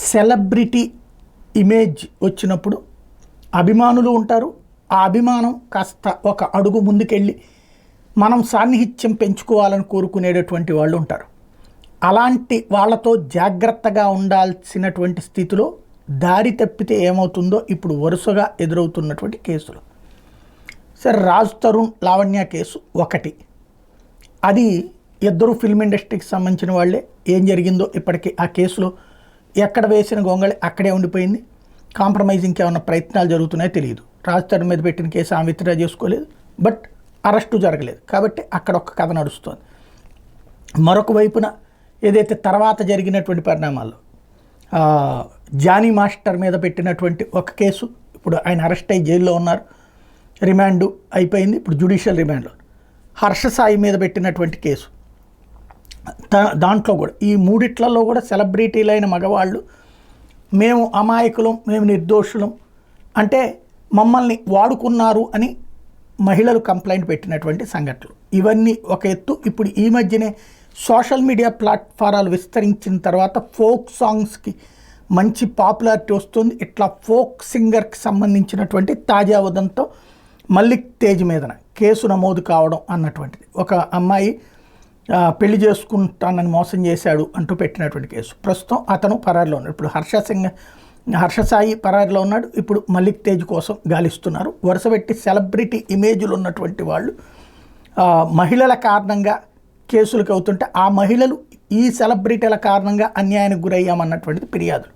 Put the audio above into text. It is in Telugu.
సెలబ్రిటీ ఇమేజ్ వచ్చినప్పుడు అభిమానులు ఉంటారు. ఆ అభిమానం కాస్త ఒక అడుగు ముందుకెళ్ళి మనం సాన్నిహిత్యం పెంచుకోవాలని కోరుకునేటటువంటి వాళ్ళు ఉంటారు. అలాంటి వాళ్ళతో జాగ్రత్తగా ఉండాల్సినటువంటి స్థితిలో దారి తప్పితే ఏమవుతుందో ఇప్పుడు వరుసగా ఎదురవుతున్నటువంటి కేసులు. సరే, రాజ్ తరుణ్ లావణ్య కేసు ఒకటి. అది ఇద్దరు ఫిల్మ్ ఇండస్ట్రీకి సంబంధించిన వాళ్ళే. ఏం జరిగిందో ఇప్పటికీ ఆ కేసులో ఎక్కడ వేసిన గొంగళి అక్కడే ఉండిపోయింది. కాంప్రమైజింగ్కి ఏమైనా ప్రయత్నాలు జరుగుతున్నాయో తెలియదు. రాజ్ తరుణ్ మీద పెట్టిన కేసు ఆమె విత్డ్రా చేసుకోలేదు, బట్ అరెస్టు జరగలేదు కాబట్టి అక్కడ ఒక కథ నడుస్తుంది. మరొక వైపున ఏదైతే తర్వాత జరిగినటువంటి పరిణామాల్లో జానీ మాస్టర్ మీద పెట్టినటువంటి ఒక కేసు, ఇప్పుడు ఆయన అరెస్ట్ అయ్యి జైల్లో ఉన్నారు, రిమాండ్ అయిపోయింది, ఇప్పుడు జ్యుడిషియల్ రిమాండ్లో. హర్ష సాయి మీద పెట్టినటువంటి కేసు, దాంట్లో కూడా ఈ మూడిట్లలో కూడా సెలబ్రిటీలైన మగవాళ్ళు మేము అమాయకులం, మేము నిర్దోషులం అంటే మమ్మల్ని వాడుకున్నారు అని మహిళలు కంప్లైంట్ పెట్టినటువంటి సంఘటనలు. ఇవన్నీ ఒక ఎత్తు. ఇప్పుడు ఈ మధ్యనే సోషల్ మీడియా ప్లాట్ఫారాలు విస్తరించిన తర్వాత ఫోక్ సాంగ్స్కి మంచి పాపులారిటీ వస్తుంది. ఇట్లా ఫోక్ సింగర్కి సంబంధించినటువంటి తాజా ఉదంతో మల్లిక్ తేజ్ మీదన కేసు నమోదు కావడం అన్నటువంటిది. ఒక అమ్మాయి పెళ్లి చేసుకుంటానని మోసం చేశాడు అంటూ పెట్టినటువంటి కేసు. ప్రస్తుతం అతను పరారిలో ఉన్నాడు. ఇప్పుడు హర్ష సాయి పరారిలో ఉన్నాడు. ఇప్పుడు మల్లిక్ తేజ్ కోసం గాలిస్తున్నారు. వరుసపెట్టి సెలబ్రిటీ ఇమేజ్లు ఉన్నటువంటి వాళ్ళు మహిళల కారణంగా కేసులకు అవుతుంటే ఆ మహిళలు ఈ సెలబ్రిటీల కారణంగా అన్యాయానికి గురయ్యామన్నటువంటిది ఫిర్యాదులు.